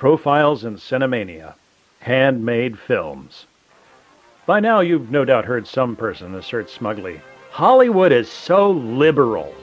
Profiles in Cinemania, HandMade Films. By now you've no doubt heard some person assert smugly, Hollywood is so liberal.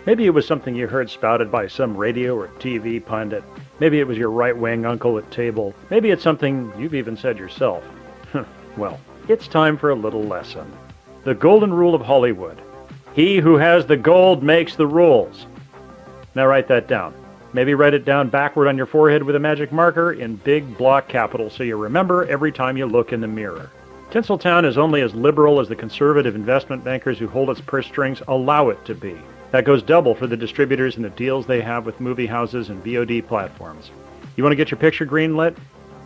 Maybe it was something you heard spouted by some radio or TV pundit. Maybe it was your right-wing uncle at table. Maybe it's something you've even said yourself. Well, it's time for a little lesson. The golden rule of Hollywood. He who has the gold makes the rules. Now write that down. Maybe write it down backward on your forehead with a magic marker in big block capitals so you remember every time you look in the mirror. Tinseltown is only as liberal as the conservative investment bankers who hold its purse strings allow it to be. That goes double for the distributors and the deals they have with movie houses and VOD platforms. You want to get your picture greenlit?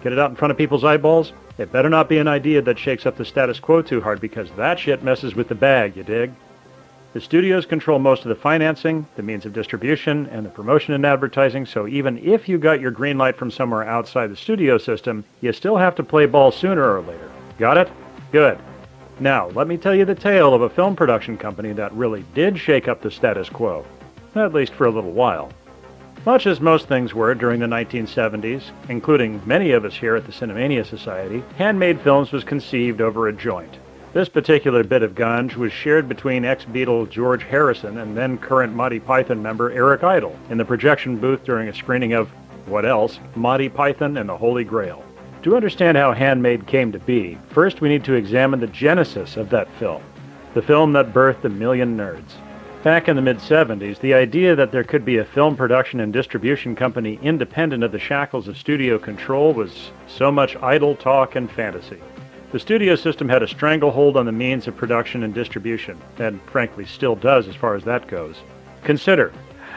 Get it out in front of people's eyeballs? It better not be an idea that shakes up the status quo too hard, because that shit messes with the bag, you dig? The studios control most of the financing, the means of distribution, and the promotion and advertising, so even if you got your green light from somewhere outside the studio system, you still have to play ball sooner or later. Got it? Good. Now, let me tell you the tale of a film production company that really did shake up the status quo, at least for a little while. Much as most things were during the 1970s, including many of us here at the Cinemania Society, HandMade Films was conceived over a joint. This particular bit of ganj was shared between ex-Beatle George Harrison and then current Monty Python member Eric Idle in the projection booth during a screening of, what else, Monty Python and the Holy Grail. To understand how HandMade came to be, first we need to examine the genesis of that film, the film that birthed a million nerds. Back in the mid-70s, the idea that there could be a film production and distribution company independent of the shackles of studio control was so much idle talk and fantasy. The studio system had a stranglehold on the means of production and distribution, and frankly still does as far as that goes. Consider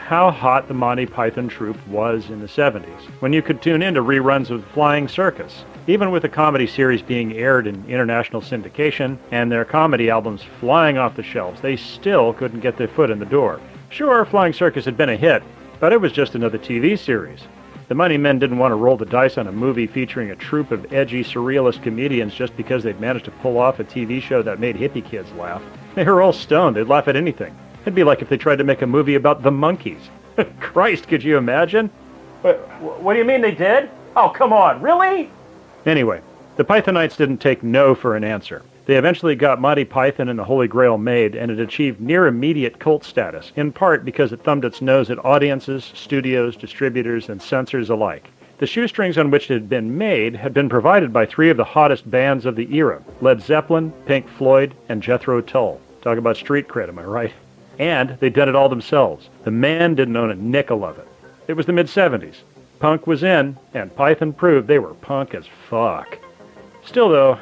how hot the Monty Python troupe was in the 70s, when you could tune into reruns of Flying Circus. Even with the comedy series being aired in international syndication and their comedy albums flying off the shelves, they still couldn't get their foot in the door. Sure, Flying Circus had been a hit, but it was just another TV series. The money men didn't want to roll the dice on a movie featuring a troupe of edgy, surrealist comedians just because they'd managed to pull off a TV show that made hippie kids laugh. They were all stoned. They'd laugh at anything. It'd be like if they tried to make a movie about the monkeys. Christ, could you imagine? What do you mean they did? Oh, come on, really? Anyway, the Pythonites didn't take no for an answer. They eventually got Monty Python and the Holy Grail made, and it achieved near-immediate cult status, in part because it thumbed its nose at audiences, studios, distributors, and censors alike. The shoestrings on which it had been made had been provided by three of the hottest bands of the era, Led Zeppelin, Pink Floyd, and Jethro Tull. Talk about street cred, am I right? And they'd done it all themselves. The man didn't own a nickel of it. It was the mid-70s. Punk was in, and Python proved they were punk as fuck. Still, though,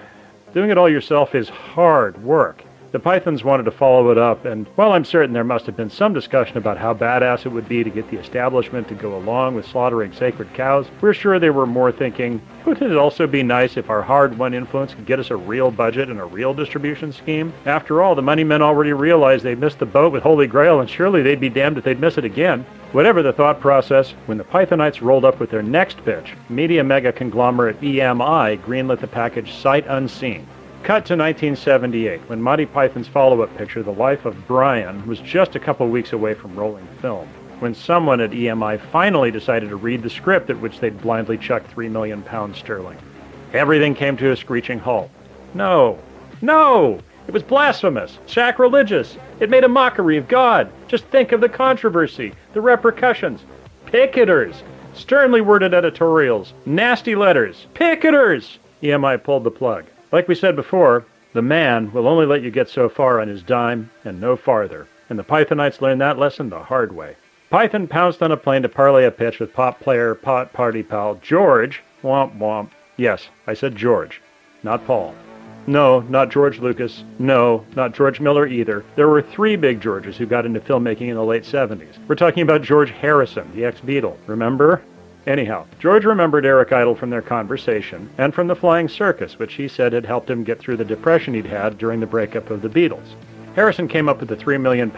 doing it all yourself is hard work. The Pythons wanted to follow it up, and while I'm certain there must have been some discussion about how badass it would be to get the establishment to go along with slaughtering sacred cows, we're sure they were more thinking, wouldn't it also be nice if our hard-won influence could get us a real budget and a real distribution scheme? After all, the money men already realized they missed the boat with Holy Grail, and surely they'd be damned if they'd miss it again. Whatever the thought process, when the Pythonites rolled up with their next pitch, media mega conglomerate EMI greenlit the package sight unseen. Cut to 1978, when Monty Python's follow-up picture, The Life of Brian, was just a couple weeks away from rolling film, when someone at EMI finally decided to read the script at which they'd blindly chucked £3 million sterling. Everything came to a screeching halt. No! It was blasphemous, sacrilegious. It made a mockery of God. Just think of the controversy, the repercussions. Picketers! Sternly worded editorials, nasty letters. Picketers! EMI pulled the plug. Like we said before, the man will only let you get so far on his dime and no farther. And the Pythonites learned that lesson the hard way. Python pounced on a plane to parlay a pitch with pop player, pot party pal, George, womp womp. Yes, I said George, not Paul. No, not George Lucas. No, not George Miller either. There were three big Georges who got into filmmaking in the late 70s. We're talking about George Harrison, the ex-Beatle. Remember? Anyhow, George remembered Eric Idle from their conversation, and from the Flying Circus, which he said had helped him get through the depression he'd had during the breakup of the Beatles. Harrison came up with the £3 million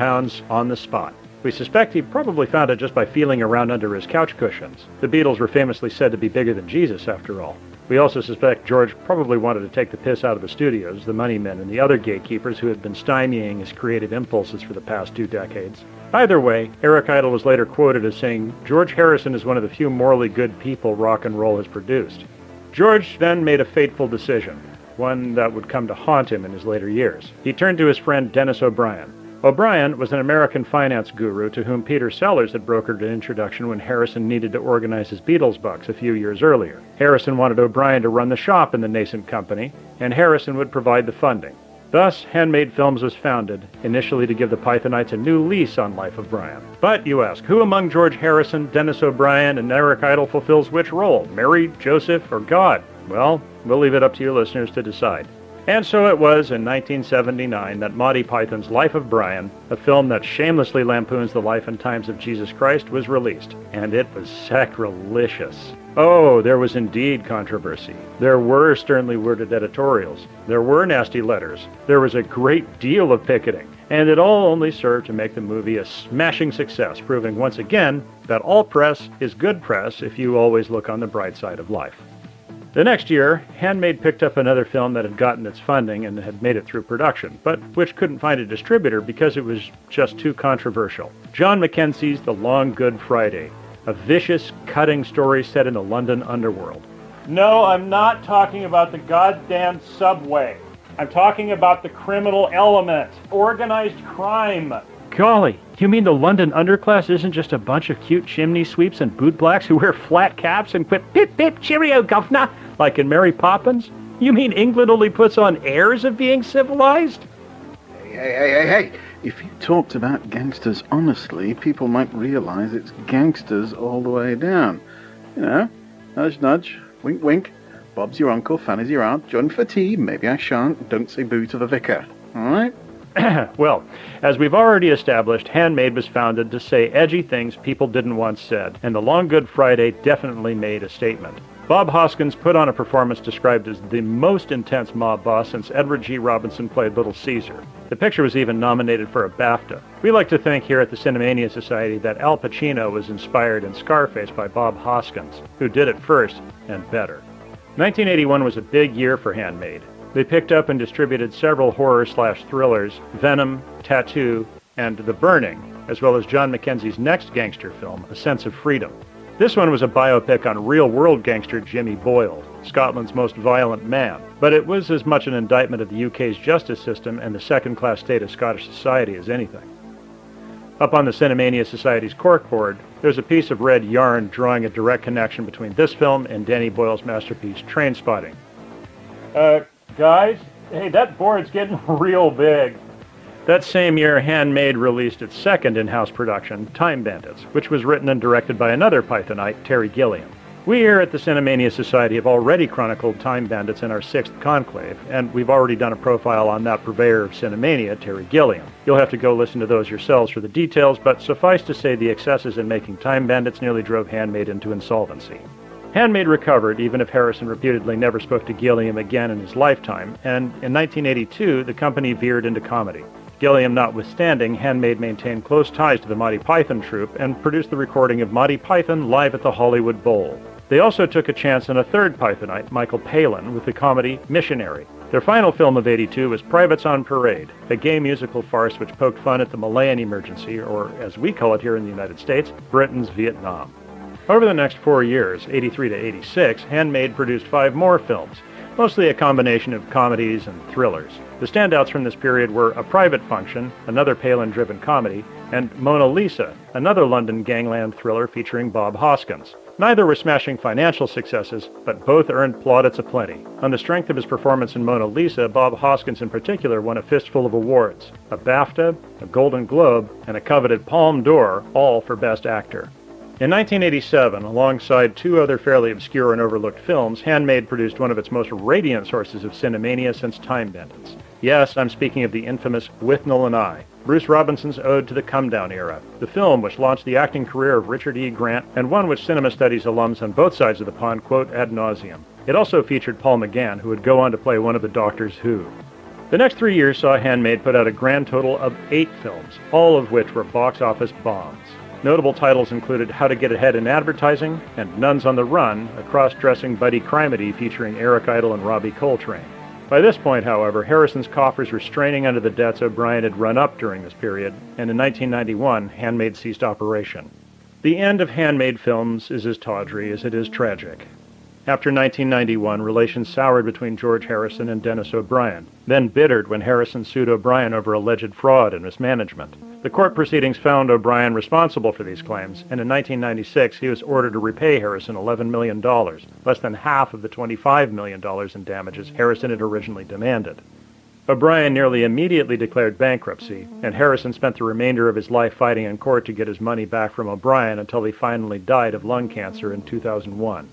on the spot. We suspect he probably found it just by feeling around under his couch cushions. The Beatles were famously said to be bigger than Jesus, after all. We also suspect George probably wanted to take the piss out of the studios, the money men, and the other gatekeepers who had been stymieing his creative impulses for the past 2 decades. Either way, Eric Idle was later quoted as saying, "George Harrison is one of the few morally good people rock and roll has produced." George then made a fateful decision, one that would come to haunt him in his later years. He turned to his friend Dennis O'Brien. O'Brien was an American finance guru to whom Peter Sellers had brokered an introduction when Harrison needed to organize his Beatles bucks a few years earlier. Harrison wanted O'Brien to run the shop in the nascent company, and Harrison would provide the funding. Thus, HandMade Films was founded, initially to give the Pythonites a new lease on life of Brian. But, you ask, who among George Harrison, Dennis O'Brien, and Eric Idle fulfills which role? Mary, Joseph, or God? Well, we'll leave it up to you listeners to decide. And so it was in 1979 that Monty Python's Life of Brian, a film that shamelessly lampoons the life and times of Jesus Christ, was released. And it was sacrilegious. Oh, there was indeed controversy. There were sternly worded editorials. There were nasty letters. There was a great deal of picketing. And it all only served to make the movie a smashing success, proving once again that all press is good press if you always look on the bright side of life. The next year, HandMade picked up another film that had gotten its funding and had made it through production, but which couldn't find a distributor because it was just too controversial. John Mackenzie's The Long Good Friday, a vicious, cutting story set in the London underworld. No, I'm not talking about the goddamn subway. I'm talking about the criminal element, organized crime. Golly, you mean the London underclass isn't just a bunch of cute chimney sweeps and bootblacks who wear flat caps and quip pip pip cheerio governor, like in Mary Poppins? You mean England only puts on airs of being civilized? Hey. If you talked about gangsters honestly, people might realize it's gangsters all the way down. You know, nudge nudge, wink wink, Bob's your uncle, Fanny's your aunt, join for tea, maybe I shan't, don't say boo to the vicar, alright? Well, as we've already established, HandMade was founded to say edgy things people didn't want said, and The Long Good Friday definitely made a statement. Bob Hoskins put on a performance described as the most intense mob boss since Edward G. Robinson played Little Caesar. The picture was even nominated for a BAFTA. We like to think here at the Cinemania Society that Al Pacino was inspired in Scarface by Bob Hoskins, who did it first and better. 1981 was a big year for HandMade. They picked up and distributed several horror/thrillers, Venom, Tattoo, and The Burning, as well as John Mackenzie's next gangster film, A Sense of Freedom. This one was a biopic on real-world gangster Jimmy Boyle, Scotland's most violent man, but it was as much an indictment of the UK's justice system and the second-class state of Scottish society as anything. Up on the Cinemania Society's corkboard, there's a piece of red yarn drawing a direct connection between this film and Danny Boyle's masterpiece, Trainspotting. Guys, hey, that board's getting real big. That same year, HandMade released its second in-house production, Time Bandits, which was written and directed by another Pythonite, Terry Gilliam. We here at the Cinemania Society have already chronicled Time Bandits in our 6th conclave, and we've already done a profile on that purveyor of Cinemania, Terry Gilliam. You'll have to go listen to those yourselves for the details, but suffice to say the excesses in making Time Bandits nearly drove HandMade into insolvency. HandMade recovered, even if Harrison reputedly never spoke to Gilliam again in his lifetime, and in 1982, the company veered into comedy. Gilliam notwithstanding, HandMade maintained close ties to the Monty Python troupe and produced the recording of Monty Python live at the Hollywood Bowl. They also took a chance on a third Pythonite, Michael Palin, with the comedy Missionary. Their final film of '82 was Privates on Parade, a gay musical farce which poked fun at the Malayan emergency, or as we call it here in the United States, Britain's Vietnam. Over the next 4 years, '83 to '86, HandMade produced 5 more films, mostly a combination of comedies and thrillers. The standouts from this period were A Private Function, another Palin-driven comedy, and Mona Lisa, another London gangland thriller featuring Bob Hoskins. Neither were smashing financial successes, but both earned plaudits aplenty. On the strength of his performance in Mona Lisa, Bob Hoskins in particular won a fistful of awards, a BAFTA, a Golden Globe, and a coveted Palme d'Or, all for Best Actor. In 1987, alongside 2 other fairly obscure and overlooked films, HandMade produced one of its most radiant sources of Cinemania since Time Bandits. Yes, I'm speaking of the infamous Withnail and I, Bruce Robinson's ode to the come-down era, the film which launched the acting career of Richard E. Grant and one which cinema studies alums on both sides of the pond quote ad nauseum. It also featured Paul McGann, who would go on to play one of the Doctors Who. The next 3 years saw HandMade put out a grand total of 8 films, all of which were box office bombs. Notable titles included How to Get Ahead in Advertising and Nuns on the Run, a cross-dressing buddy crimedy featuring Eric Idle and Robbie Coltrane. By this point, however, Harrison's coffers were straining under the debts O'Brien had run up during this period, and in 1991, HandMade ceased operation. The end of HandMade Films is as tawdry as it is tragic. After 1991, relations soured between George Harrison and Dennis O'Brien, then bittered when Harrison sued O'Brien over alleged fraud and mismanagement. The court proceedings found O'Brien responsible for these claims, and in 1996 he was ordered to repay Harrison $11 million, less than half of the $25 million in damages Harrison had originally demanded. O'Brien nearly immediately declared bankruptcy, and Harrison spent the remainder of his life fighting in court to get his money back from O'Brien until he finally died of lung cancer in 2001.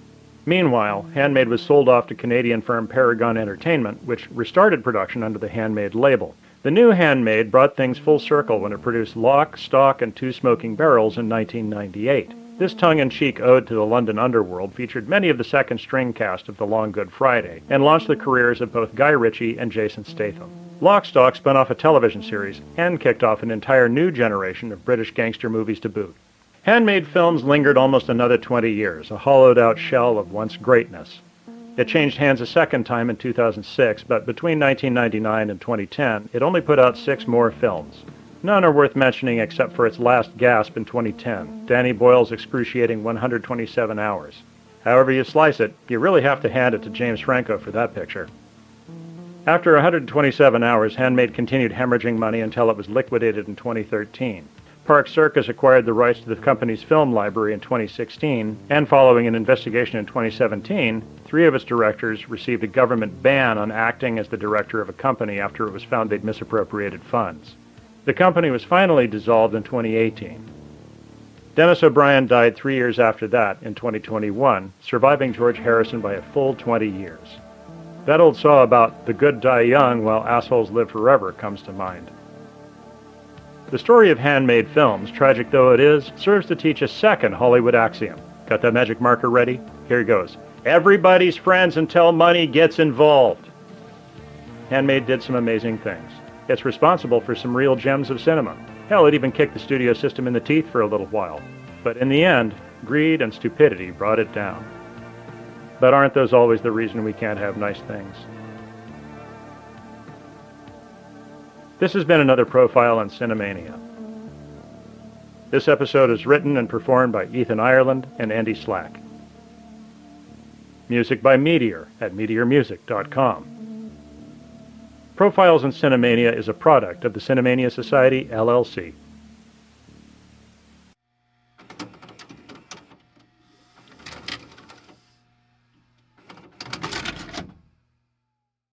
Meanwhile, HandMade was sold off to Canadian firm Paragon Entertainment, which restarted production under the HandMade label. The new HandMade brought things full circle when it produced Lock, Stock, and Two Smoking Barrels in 1998. This tongue-in-cheek ode to the London underworld featured many of the second-string cast of The Long Good Friday, and launched the careers of both Guy Ritchie and Jason Statham. Lock, Stock spun off a television series, and kicked off an entire new generation of British gangster movies to boot. HandMade Films lingered almost another 20 years, a hollowed-out shell of once greatness. It changed hands a second time in 2006, but between 1999 and 2010, it only put out 6 more films. None are worth mentioning except for its last gasp in 2010, Danny Boyle's excruciating 127 hours. However you slice it, you really have to hand it to James Franco for that picture. After 127 hours, HandMade continued hemorrhaging money until it was liquidated in 2013. Park Circus acquired the rights to the company's film library in 2016, and following an investigation in 2017, 3 of its directors received a government ban on acting as the director of a company after it was found they'd misappropriated funds. The company was finally dissolved in 2018. Dennis O'Brien died 3 years after that, in 2021, surviving George Harrison by a full 20 years. That old saw about the good die young while assholes live forever comes to mind. The story of HandMade Films, tragic though it is, serves to teach a second Hollywood axiom. Got that magic marker ready? Here it goes. Everybody's friends until money gets involved. HandMade did some amazing things. It's responsible for some real gems of cinema. Hell, it even kicked the studio system in the teeth for a little while. But in the end, greed and stupidity brought it down. But aren't those always the reason we can't have nice things? This has been another profile on Cinemania. This episode is written and performed by Ethan Ireland and Andy Slack. Music by Meteor at meteormusic.com. Profiles on Cinemania is a product of the Cinemania Society, LLC.